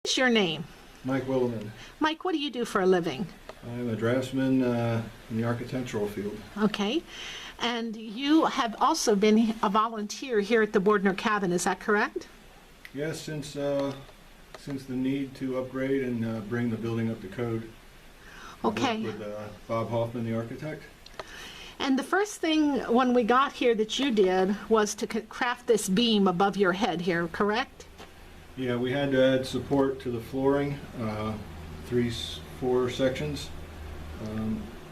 What's your name? Mike Willeman. Mike, what do you do for a living? I'm a draftsman in the architectural field. Okay. And you have also been a volunteer here at the Bordner Cabin, is that correct? Yes, since the need to upgrade and bring the building up to code. Okay. I worked with Bob Hoffman, the architect. And the first thing when we got here that you did was to craft this beam above your head here, correct? Yeah, we had to add support to the flooring, 4 sections,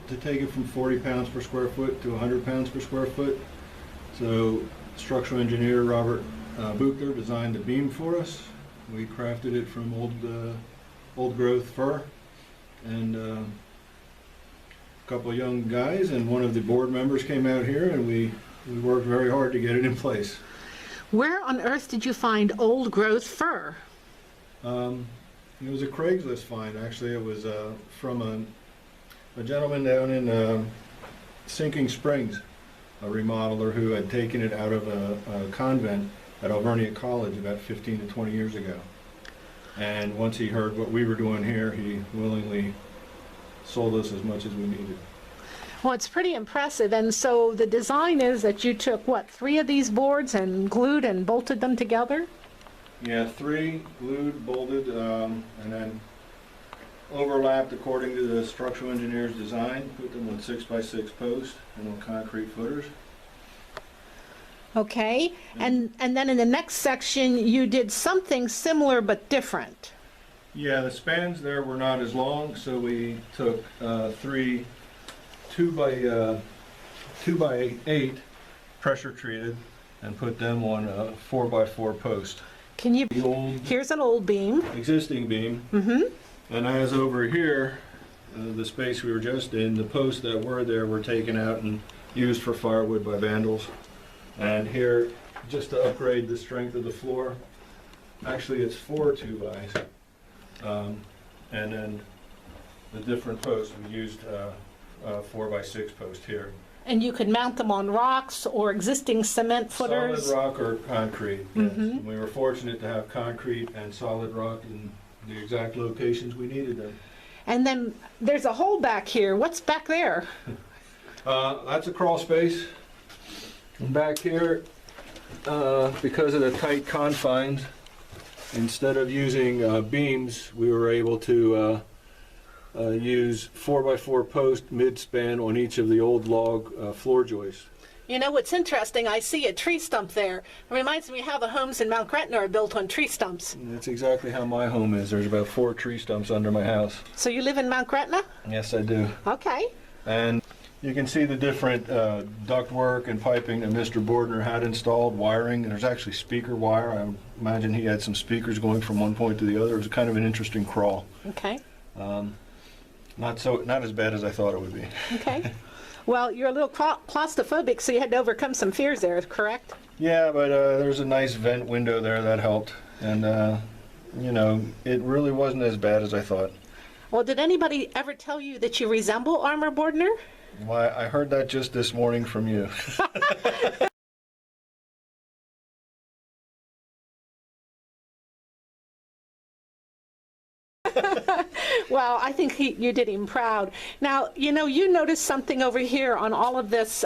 to take it from 40 pounds per square foot to 100 pounds per square foot. So structural engineer Robert Buchler designed the beam for us. We crafted it from old growth fir, and a couple of young guys and one of the board members came out here, and we worked very hard to get it in place. Where on earth did you find old growth fir? It was a Craigslist find. Actually, it was from a gentleman down in Sinking Springs, a remodeler who had taken it out of a convent at Alvernia College about 15 to 20 years ago. And once he heard what we were doing here, he willingly sold us as much as we needed. Well, it's pretty impressive. And so the design is that you took, what, 3 of these boards and glued and bolted them together? Yeah, 3 glued, bolted, and then overlapped according to the structural engineer's design, put them on 6x6 posts and on concrete footers. Okay, and then in the next section you did something similar but different. Yeah, the spans there were not as long, so we took 3 2x8 pressure treated and put them on a 4x4 post. Can you, here's an old beam. Existing beam. And as over here, the space we were just in, the posts that were there were taken out and used for firewood by vandals. And here, just to upgrade the strength of the floor, actually it's 4 2x. And then the different posts, we used 4x6 post here. And you could mount them on rocks or existing cement footers? Solid rock or concrete, yes. We were fortunate to have concrete and solid rock in the exact locations we needed them. And then there's a hole back here. What's back there? That's a crawl space. And back here, because of the tight confines, instead of using beams, we were able to use 4x4 post mid-span on each of the old log floor joists. You know what's interesting, I see a tree stump there. It reminds me how the homes in Mount Gretna are built on tree stumps. That's exactly how my home is. There's about 4 tree stumps under my house. So you live in Mount Gretna? Yes, I do. Okay. And you can see the different ductwork and piping that Mr. Bordner had installed, wiring. And there's actually speaker wire. I imagine he had some speakers going from one point to the other. It was kind of an interesting crawl. Okay. Not as bad as I thought it would be. Okay. Well, you're a little claustrophobic, so you had to overcome some fears there, correct? Yeah, but there's a nice vent window there that helped. And, you know, it really wasn't as bad as I thought. Well, did anybody ever tell you that you resemble Armar Bordner? Well, I heard that just this morning from you. Well, I think you did him proud. Now, you know, you noticed something over here on all of this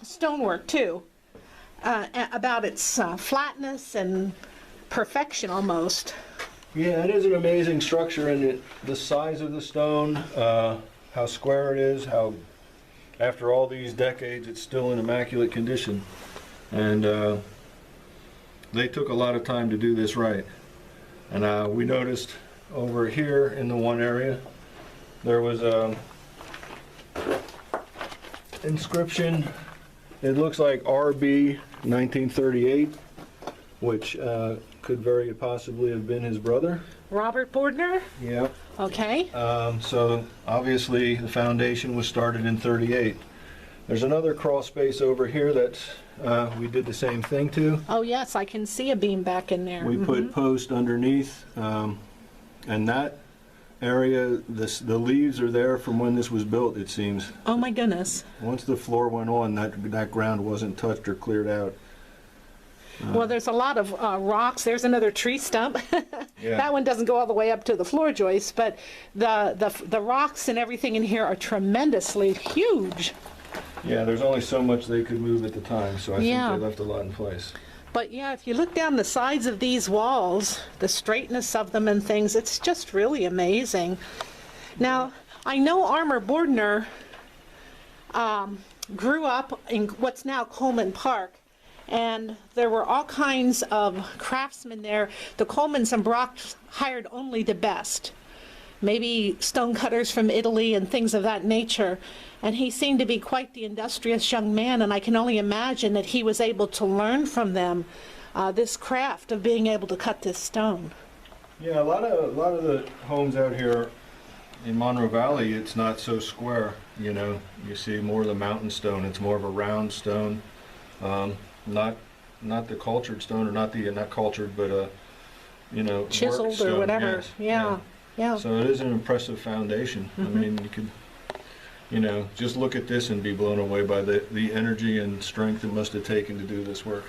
stonework, too, about its flatness and perfection, almost. Yeah, it is an amazing structure, and the size of the stone, how square it is, how after all these decades it's still in immaculate condition. And they took a lot of time to do this right. And we noticed over here in the one area there was a inscription. It looks like RB 1938, which could very possibly have been his brother. Robert Bordner? Yeah. Okay. So obviously the foundation was started in 38. There's another crawl space over here that we did the same thing to. Oh yes, I can see a beam back in there. We put post underneath, and that area, the leaves are there from when this was built, it seems. Oh my goodness. Once the floor went on, that ground wasn't touched or cleared out. Well, there's a lot of rocks. There's another tree stump. Yeah. That one doesn't go all the way up to the floor joist, but the rocks and everything in here are tremendously huge. Yeah, there's only so much they could move at the time, so I Yeah. think they left a lot in place. But yeah, if you look down the sides of these walls, the straightness of them and things, it's just really amazing. Now, I know Armar Bordner grew up in what's now Coleman Park, and there were all kinds of craftsmen there. The Colemans and Brocks hired only the best, maybe stonecutters from Italy and things of that nature. And he seemed to be quite the industrious young man, and I can only imagine that he was able to learn from them this craft of being able to cut this stone. Yeah, a lot of the homes out here in Monroe Valley, it's not so square. You know, you see more of the mountain stone. It's more of a round stone, not the cultured stone, or not cultured, but you know, Chiseled worked stone. or whatever. Yes, Yeah. So it is an impressive foundation. I mean, you could, you know, just look at this and be blown away by the energy and strength it must have taken to do this work.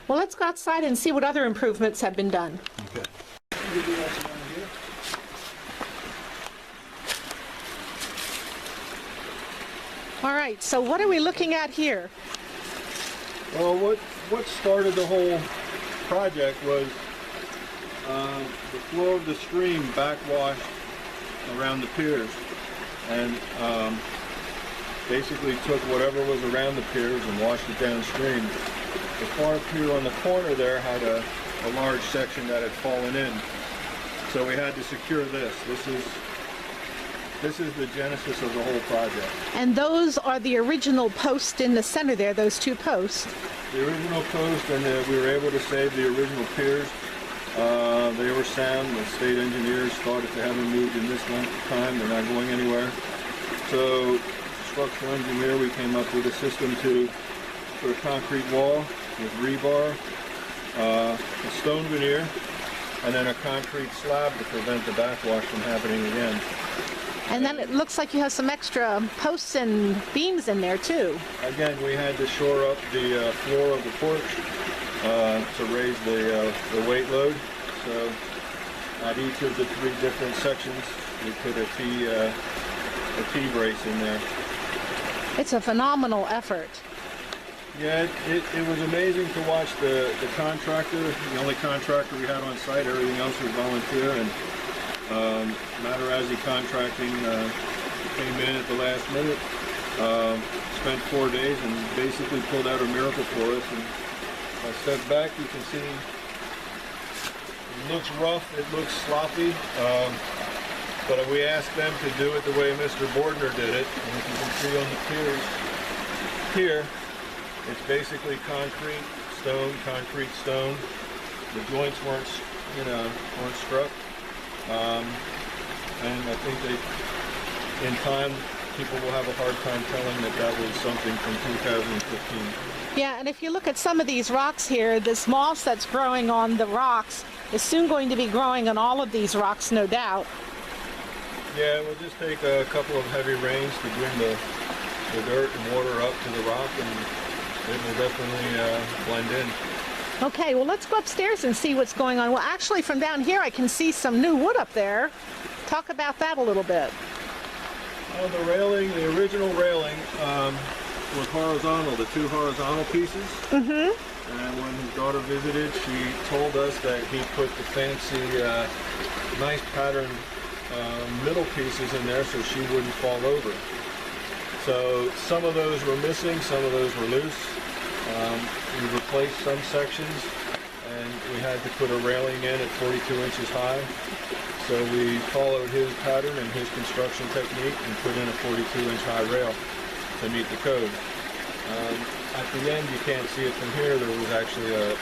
Well, let's go outside and see what other improvements have been done. Okay. All right, so what are we looking at here? Well, what started the whole project was the flow of the stream backwashed around the piers, and basically took whatever was around the piers and washed it downstream. The far pier on the corner there had a large section that had fallen in, so we had to secure this. This is the genesis of the whole project. And those are the original posts in the center there, those two posts. The original post, and we were able to save the original piers. They were sound. The state engineers thought if they haven't moved in this length of time, they're not going anywhere. So, structural engineer, we came up with a system to put a concrete wall with rebar, a stone veneer, and then a concrete slab to prevent the backwash from happening again. And then it looks like you have some extra posts and beams in there too. Again, we had to shore up the floor of the porch to raise the weight load. So at each of the three different sections, we put a T-brace in there. It's a phenomenal effort. Yeah, it was amazing to watch the contractor, the only contractor we had on site. Everything else was volunteer, and Materazzi Contracting came in at the last minute, spent 4 days, and basically pulled out a miracle for us. And if I step back, you can see it looks rough, it looks sloppy, but we asked them to do it the way Mr. Bordner did it. And as you can see on the piers here, it's basically concrete, stone. The joints weren't struck. And I think in time, people will have a hard time telling that was something from 2015. Yeah, and if you look at some of these rocks here, this moss that's growing on the rocks is soon going to be growing on all of these rocks, no doubt. Yeah, it will just take a couple of heavy rains to bring the dirt and water up to the rock, and it will definitely blend in. Okay, well, let's go upstairs and see what's going on. Well, actually, from down here, I can see some new wood up there. Talk about that a little bit. The railing, the original railing was horizontal, the two horizontal pieces. Mm-hmm. And when his daughter visited, she told us that he put the fancy, nice pattern middle pieces in there so she wouldn't fall over. So some of those were missing, some of those were loose. We replaced some sections, and we had to put a railing in at 42 inches high. So we followed his pattern and his construction technique and put in a 42-inch high rail to meet the code. At the end, you can't see it from here, there was actually a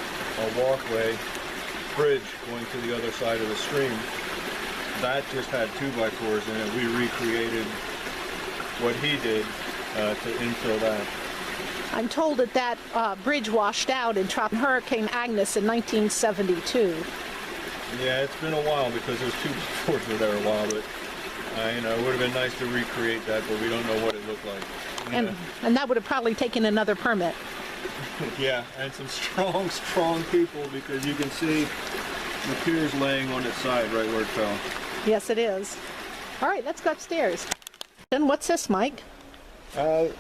walkway bridge going to the other side of the stream. That just had 2x4s in it. We recreated what he did to infill that. I'm told that bridge washed out in Hurricane Agnes in 1972. Yeah, it's been a while because those 2x4s were there a while, but it would have been nice to recreate that, but we don't know what it looked like. And that would have probably taken another permit. Yeah, and some strong people, because you can see the pier's laying on its side right where it fell. Yes, it is. All right, let's go upstairs. Then what's this, Mike?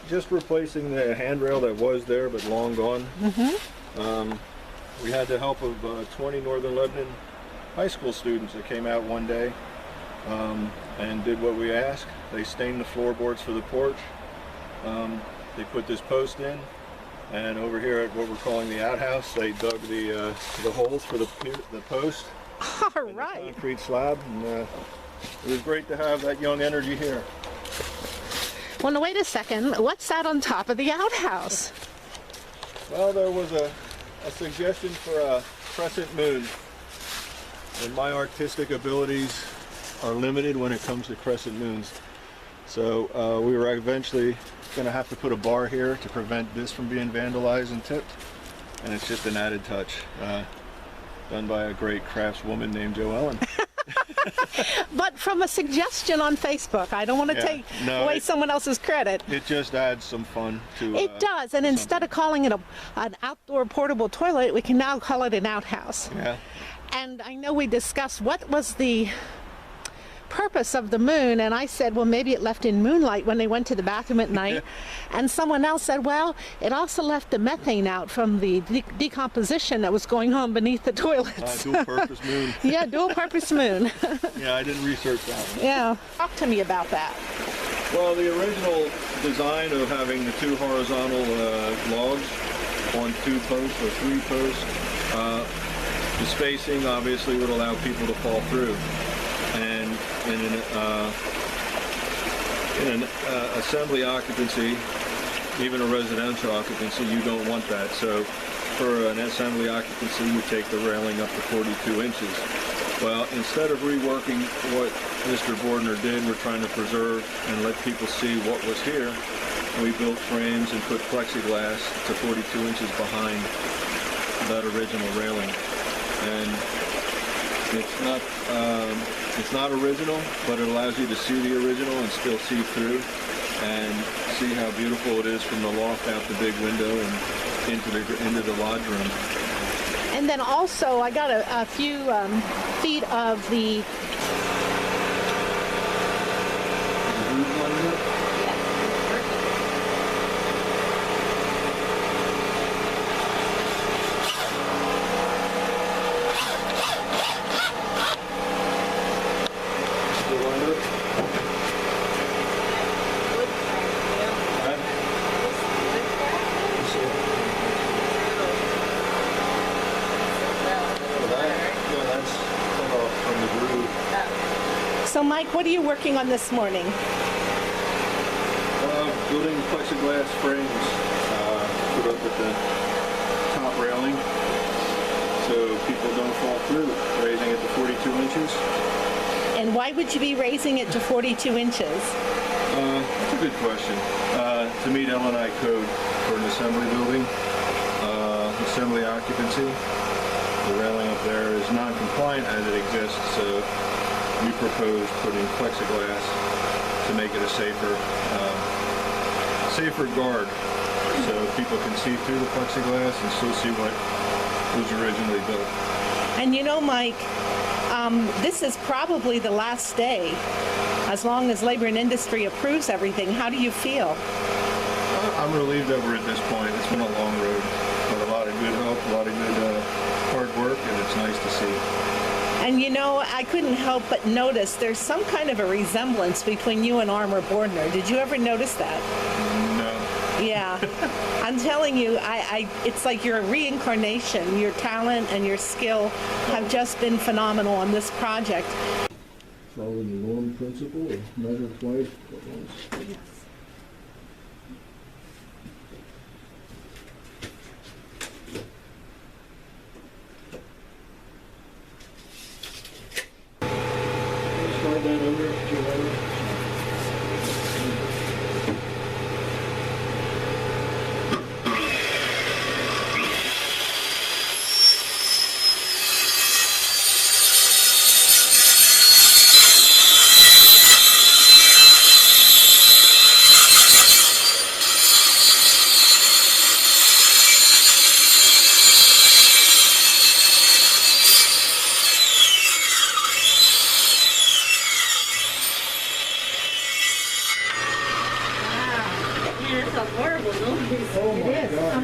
Just replacing the handrail that was there but long gone. We had the help of 20 Northern Lebanon high school students that came out one day and did what we asked. They stained the floorboards for the porch. They put this post in, and over here at what we're calling the outhouse, they dug the holes for the post. All right. The concrete slab, and it was great to have that young energy here. Well, now, wait a second. What's that on top of the outhouse? Well, there was a suggestion for a crescent moon, and my artistic abilities are limited when it comes to crescent moons. So we were eventually going to have to put a bar here to prevent this from being vandalized and tipped, and it's just an added touch done by a great craftswoman named Joellen. But from a suggestion on Facebook, I don't want to take away someone else's credit. It just adds some fun to it does, and instead of calling it an outdoor portable toilet, we can now call it an outhouse. Yeah. And I know we discussed what was the purpose of the moon, and I said, well, maybe it left in moonlight when they went to the bathroom at night. And someone else said, well, it also left the methane out from the decomposition that was going on beneath the toilets. Dual purpose moon. Yeah, dual purpose moon. Yeah, I didn't research that one. Yeah. Talk to me about that. Well, the original design of having the two horizontal logs on 2 posts or 3 posts, the spacing obviously would allow people to fall through. And in an assembly occupancy, even a residential occupancy, you don't want that. So for an assembly occupancy, you take the railing up to 42 inches. Well, instead of reworking what Mr. Bordner did, we're trying to preserve and let people see what was here. We built frames and put plexiglass to 42 inches behind that original railing. And it's not original, but it allows you to see the original and still see through and see how beautiful it is from the loft out the big window and into the lodge room. And then also, I got a few feet of the So, Mike, what are you working on this morning? Building plexiglass frames put up at the top railing so people don't fall through, raising it to 42 inches. And why would you be raising it to 42 inches? That's a good question. To meet L&I code for an assembly building, assembly occupancy. The railing up there is non-compliant as it exists, so we propose putting plexiglass to make it a safer guard, so people can see through the plexiglass and still see what was originally built. And you know, Mike, this is probably the last day, as long as Labor and Industry approves everything. How do you feel? I'm relieved that we're at this point. It's been a long road, but a lot of good help, a lot of good hard work, and it's nice to see. And you know, I couldn't help but notice there's some kind of a resemblance between you and Armar Bordner. Did you ever notice that? No. Yeah. I'm telling you, it's like you're a reincarnation. Your talent and your skill have just been phenomenal on this project. Follow the norm principle of measure twice, but once. Yes. Slide that over to your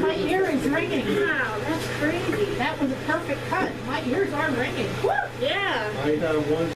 my ear is ringing. Wow, that's crazy. That was a perfect cut. My ears are ringing. Woo! Yeah. I have one.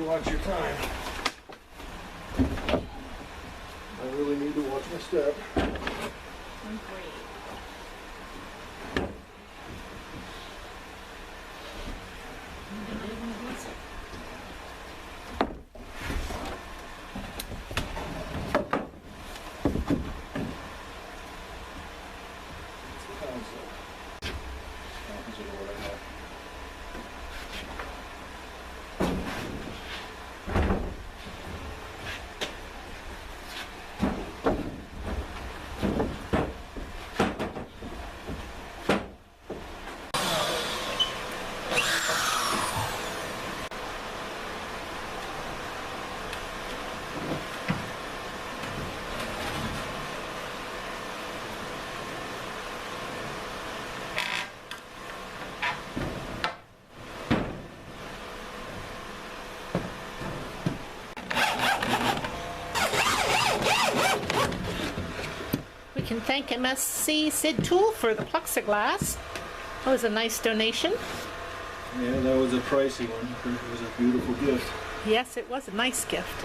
Watch your time. I really need to watch my step. We can thank MSC Sid Tool for the plexiglass. That was a nice donation. Yeah, that was a pricey one. It was a beautiful gift. Yes, it was a nice gift.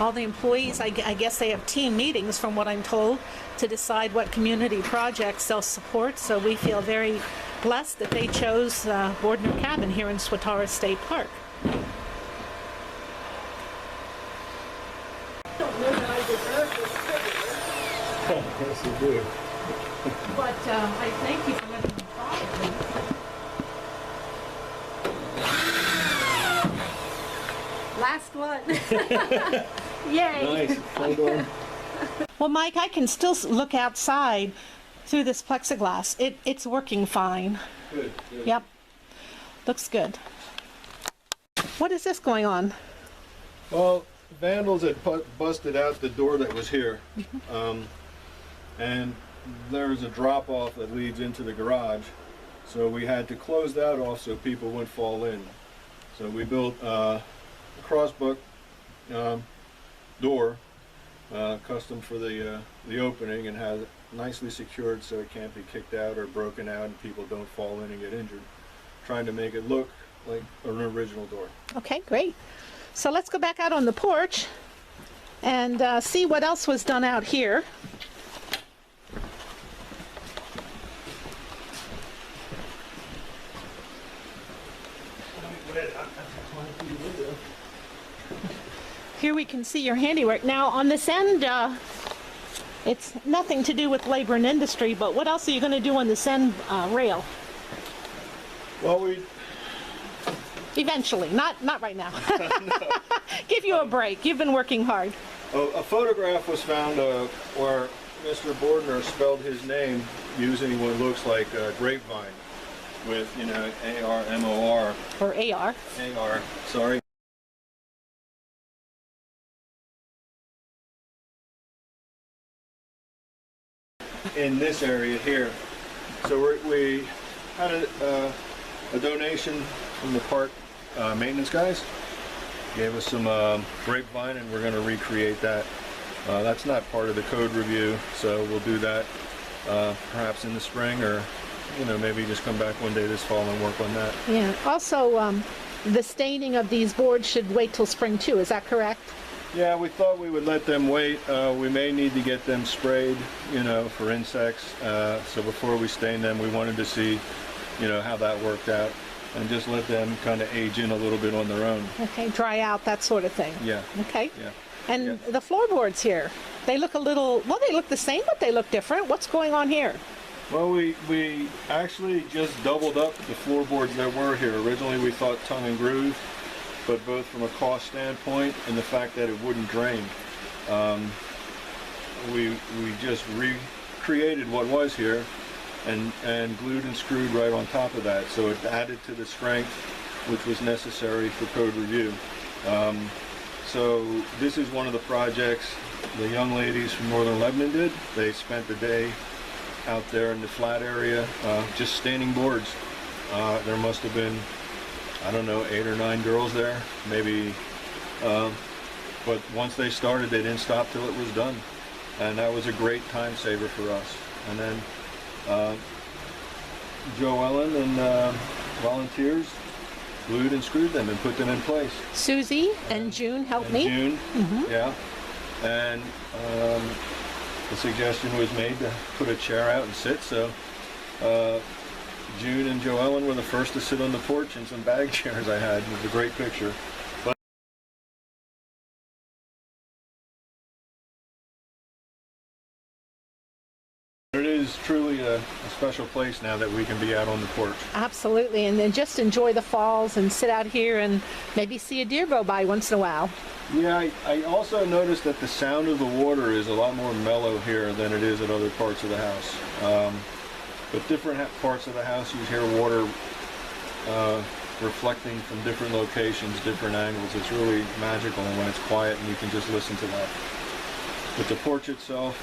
All the employees, I guess they have team meetings, from what I'm told, to decide what community projects they'll support. So we feel very blessed that they chose Bordner Cabin here in Swatara State Park. I don't know that I deserve this privilege. Yes, you do. But I thank you for letting me try it. Last one. Yay. Nice. Hold on. Well, Mike, I can still look outside through this plexiglass. It's working fine. Good, good. Yep. Looks good. What is this going on? Well, vandals had busted out the door that was here. And there's a drop off that leads into the garage. So we had to close that off so people wouldn't fall in. So we built a crossbuck door, custom for the opening, and has it nicely secured so it can't be kicked out or broken out and people don't fall in and get injured. Trying to make it look like an original door. Okay, great. So let's go back out on the porch and see what else was done out here. Here we can see your handiwork. Now on this end, it's nothing to do with labor and industry, but what else are you going to do on this end rail? Well, Eventually, not right now. Give you a break. You've been working hard. a photograph was found where Mr. Bordner spelled his name using what looks like a grapevine with, you know, A-R-M-O-R. Or AR. A-R, sorry. in this area here. So we had a donation from the park maintenance guys. Gave us some grapevine, and we're going to recreate that. That's not part of the code review, so we'll do that perhaps in the spring, or maybe just come back one day this fall and work on that. Yeah. Also, the staining of these boards should wait till spring too. Is that correct? Yeah, we thought we would let them wait. We may need to get them sprayed, for insects. So before we stain them, we wanted to see, how that worked out, and just let them kind of age in a little bit on their own. Okay, dry out, that sort of thing. Yeah. Okay. Yeah. And Yeah. the floorboards here, they look a little, well, they look the same, but they look different. What's going on here? Well, we actually just doubled up the floorboards that were here. Originally, we thought tongue and groove, but both from a cost standpoint and the fact that it wouldn't drain, we just recreated what was here and glued and screwed right on top of that. So it added to the strength which was necessary for code review. So this is one of the projects the young ladies from Northern Lebanon did. They spent the day out there in the flat area, just staining boards. There must have been, I don't know, 8 or 9 girls there, maybe. But once they started, they didn't stop till it was done. And that was a great time saver for us. And then Joe Ellen and volunteers glued and screwed them and put them in place. Susie and June helped me. June, yeah. And the suggestion was made to put a chair out and sit, so June and Joe Ellen were the first to sit on the porch in some bag chairs I had. It was a great picture. But it is truly a special place now that we can be out on the porch. Absolutely, and then just enjoy the falls and sit out here and maybe see a deer go by once in a while. Yeah, I also noticed that the sound of the water is a lot more mellow here than it is at other parts of the house. But different parts of the house, you hear water reflecting from different locations, different angles. It's really magical when it's quiet and you can just listen to that. But the porch itself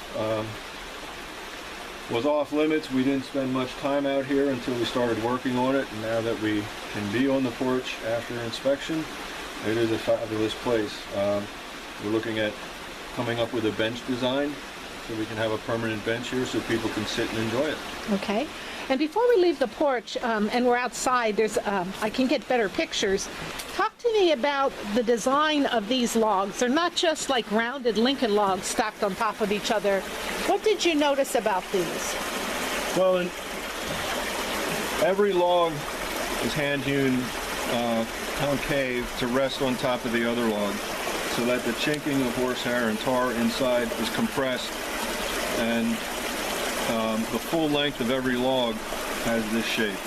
was off limits. We didn't spend much time out here until we started working on it. And now that we can be on the porch after inspection, it is a fabulous place. We're looking at coming up with a bench design so we can have a permanent bench here so people can sit and enjoy it. Okay. And before we leave the porch and we're outside, there's I can get better pictures. Talk to me about the design of these logs. They're not just like rounded Lincoln logs stacked on top of each other. What did you notice about these? Well, every log is hand-hewn concave to rest on top of the other log, so that the chinking of horsehair and tar inside is compressed, and the full length of every log has this shape.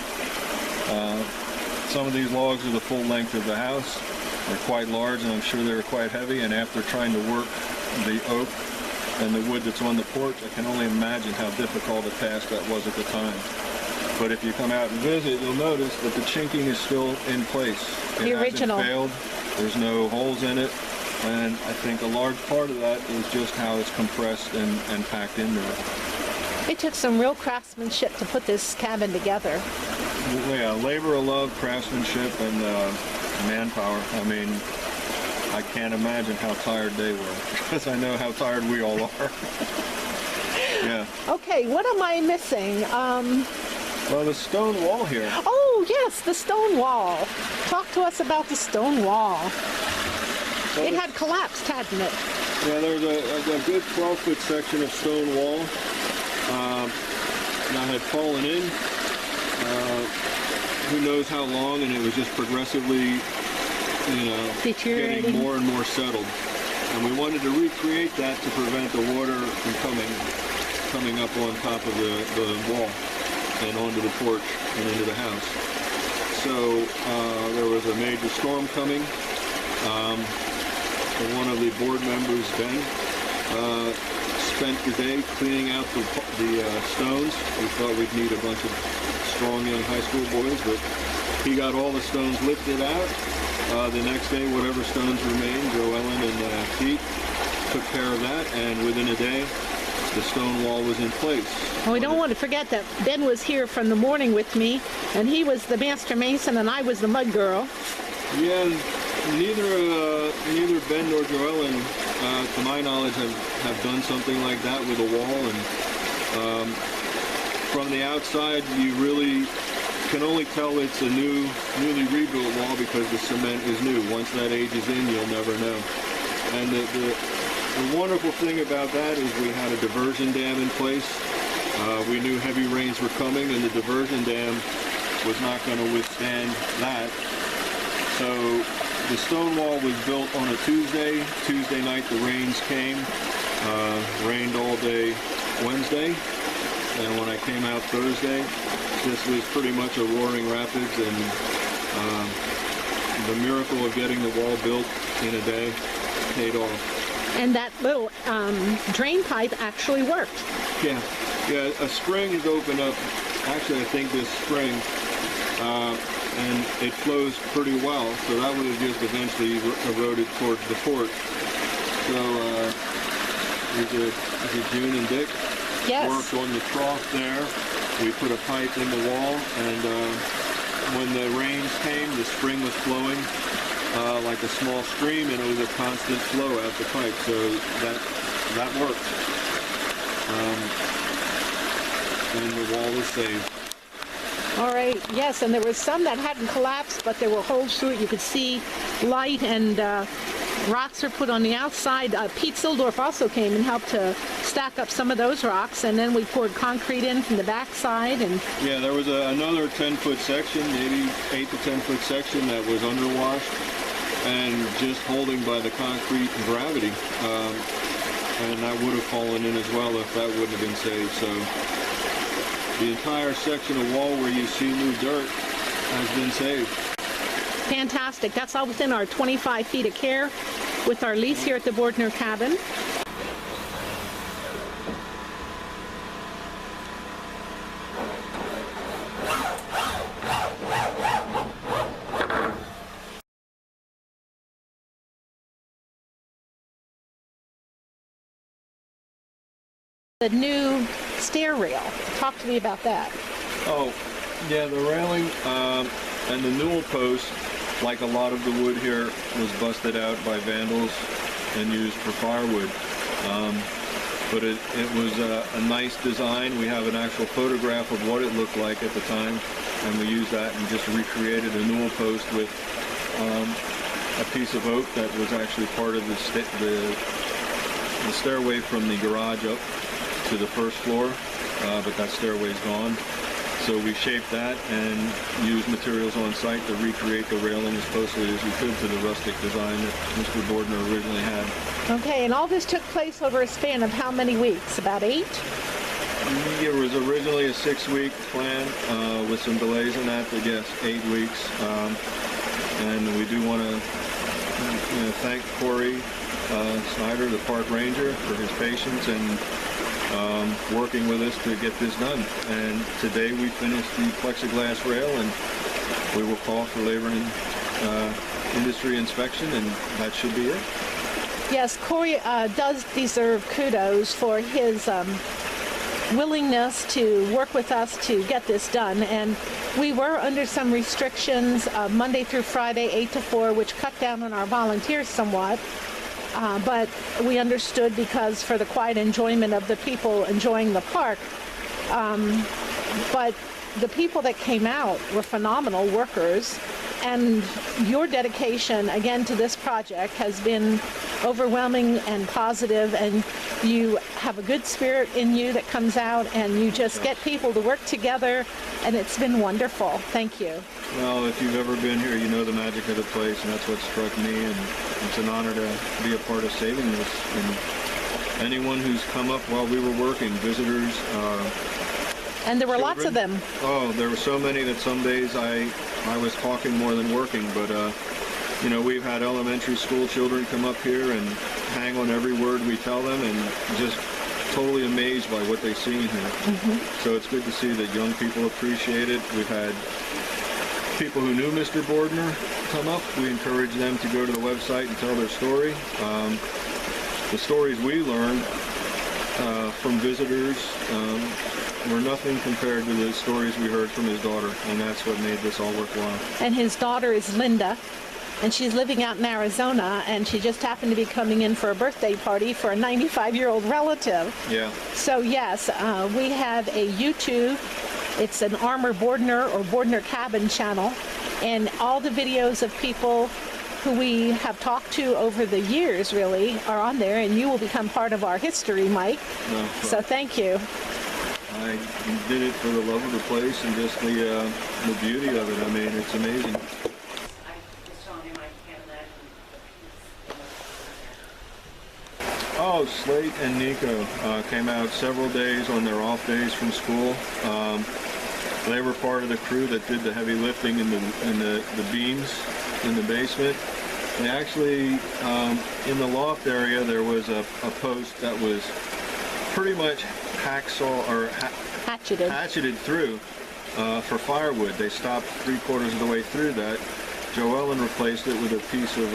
Some of these logs are the full length of the house. They're quite large, and I'm sure they're quite heavy, and after trying to work the oak and the wood that's on the porch, I can only imagine how difficult a task that was at the time. But if you come out and visit, you'll notice that the chinking is still in place. The original. It hasn't failed. There's no holes in it. And I think a large part of that is just how it's compressed and packed in there. It took some real craftsmanship to put this cabin together. Yeah, labor of love, craftsmanship, and manpower. I mean, I can't imagine how tired they were, because I know how tired we all are. Yeah. Okay, what am I missing? Well, the stone wall here. Oh, yes, the stone wall. Talk to us about the stone wall. Well, it had collapsed, hadn't it? Yeah, there was a good 12-foot section of stone wall that had fallen in. Who knows how long, and it was just progressively, deteriorating, getting more and more settled. And we wanted to recreate that to prevent the water from coming up on top of the wall and onto the porch and into the house. So there was a major storm coming. One of the board members, Ben, spent the day cleaning out the stones. We thought we'd need a bunch of strong young high school boys, but he got all the stones lifted out. The next day, whatever stones remained, Joe Ellen and Pete took care of that, and within a day, the stone wall was in place. And we don't want to forget that Ben was here from the morning with me, and he was the master mason and I was the mud girl. Yeah, neither Ben nor Joellen, to my knowledge, have done something like that with a wall. And from the outside, you really can only tell it's a newly rebuilt wall because the cement is new. Once that ages in, you'll never know. And the wonderful thing about that is we had a diversion dam in place. We knew heavy rains were coming, and the diversion dam was not going to withstand that. So the stone wall was built on a Tuesday. Tuesday night the rains came. Rained all day Wednesday. And when I came out Thursday, this was pretty much a roaring rapids, and the miracle of getting the wall built in a day paid off. And that little drain pipe actually worked. Yeah, a spring has opened up, actually I think this spring, and it flows pretty well, so that would have just eventually eroded towards the port. So, is it June and Dick? Yes. Worked on the trough there. We put a pipe in the wall, and when the rains came, the spring was flowing like a small stream, and it was a constant flow out the pipe, so that worked. And the wall was saved. All right, yes, and there was some that hadn't collapsed, but there were holes through it. You could see light, and rocks are put on the outside. Pete Sildorf also came and helped to stack up some of those rocks, and then we poured concrete in from the backside. And yeah, there was another 10-foot section, maybe 8 to 10-foot section that was underwashed and just holding by the concrete and gravity. And that would have fallen in as well if that wouldn't have been saved. So the entire section of wall where you see new dirt has been saved. Fantastic. That's all within our 25 feet of care with our lease here at the Bordner Cabin. The new stair rail. Talk to me about that. Oh, yeah, the railing and the newel post, like a lot of the wood here, was busted out by vandals and used for firewood. But it was a nice design. We have an actual photograph of what it looked like at the time, and we used that and just recreated a newel post with a piece of oak that was actually part of the stairway from the garage up to the first floor, but that stairway's gone. So we shaped that and used materials on site to recreate the railing as closely as we could to the rustic design that Mr. Bordner originally had. Okay, and all this took place over a span of how many weeks? About 8? It was originally a 6-week plan with some delays in that, but yes, 8 weeks. And we do want to thank Corey Snyder, the park ranger, for his patience and working with us to get this done. And today we finished the plexiglass rail, and we will call for labor and industry inspection, and that should be it. Yes, Corey does deserve kudos for his willingness to work with us to get this done. And we were under some restrictions Monday through Friday, 8 to 4, which cut down on our volunteers somewhat. But we understood because for the quiet enjoyment of the people enjoying the park. But the people that came out were phenomenal workers, and your dedication again to this project has been overwhelming and positive, and you have a good spirit in you that comes out, and you just get people to work together, and it's been wonderful. Thank you. Well, if you've ever been here, you know the magic of the place, and that's what struck me, and it's an honor to be a part of saving this. And anyone who's come up while we were working, visitors, and there were children. Lots of them. Oh, there were so many that some days I was talking more than working, but we've had elementary school children come up here and hang on every word we tell them, and just totally amazed by what they see in here. Mm-hmm. So it's good to see that young people appreciate it. We've had people who knew Mr. Bordner come up. We encourage them to go to the website and tell their story. The stories we learned from visitors were nothing compared to the stories we heard from his daughter, and that's what made this all worthwhile. And his daughter is Linda, and she's living out in Arizona, and she just happened to be coming in for a birthday party for a 95-year-old relative. Yeah. So yes, we have a YouTube. It's an Armar Bordner or Bordner Cabin channel, and all the videos of people who we have talked to over the years really are on there, and you will become part of our history, Mike. No, so thank you. I did it for the love of the place and just the beauty of it. I mean, it's amazing. Oh, Slate and Nikko came out several days on their off days from school. They were part of the crew that did the heavy lifting in the beams in the basement. They actually, in the loft area, there was a post that was pretty much hatcheted through for firewood. They stopped 3/4 of the way through that. Joellen replaced it with a piece of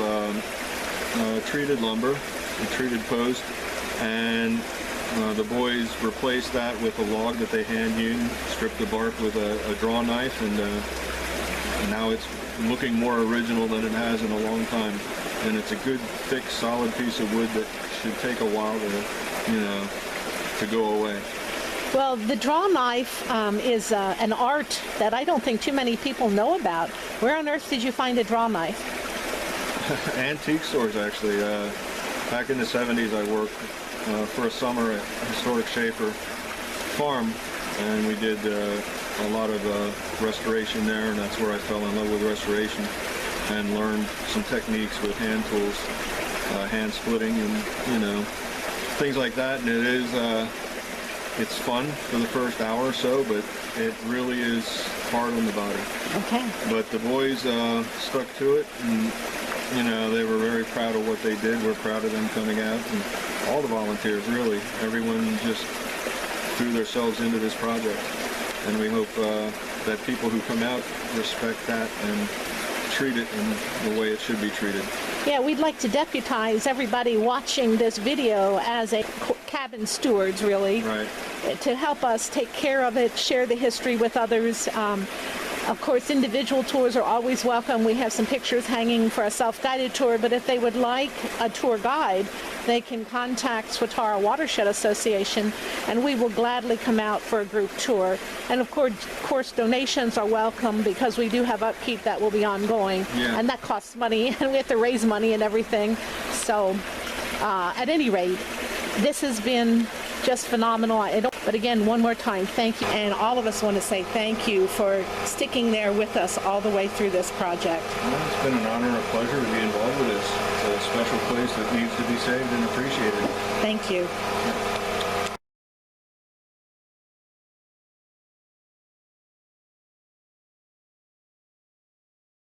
treated lumber, a treated post, and the boys replaced that with a log that they hand-hewn, stripped the bark with a draw knife, and now it's looking more original than it has in a long time. And it's a good, thick, solid piece of wood that should take a while to go away. Well, the draw knife is an art that I don't think too many people know about. Where on earth did you find a draw knife? Antique stores, actually. Back in the 70s, I worked for a summer at historic Schaefer Farm, and we did a lot of restoration there, and that's where I fell in love with restoration and learned some techniques with hand tools, hand splitting, and things like that. And it's fun for the first hour or so, but it really is hard on the body. Okay. But the boys stuck to it, and they were very proud of what they did. We're proud of them coming out, and all the volunteers, really. Everyone just threw themselves into this project. And we hope that people who come out respect that and treat it in the way it should be treated. Yeah, we'd like to deputize everybody watching this video as a cabin stewards, really, right, to help us take care of it, share the history with others. Of course, individual tours are always welcome. We have some pictures hanging for a self-guided tour, but if they would like a tour guide, they can contact Swatara Watershed Association, and we will gladly come out for a group tour. And of course, donations are welcome, because we do have upkeep that will be ongoing, yeah, and that costs money, and we have to raise money and everything. So, at any rate, this has been just phenomenal. But again, one more time, thank you. And all of us want to say thank you for sticking there with us all the way through this project. Well, it's been an honor and a pleasure to be involved with this. It's a special place that needs to be saved and appreciated. Thank you.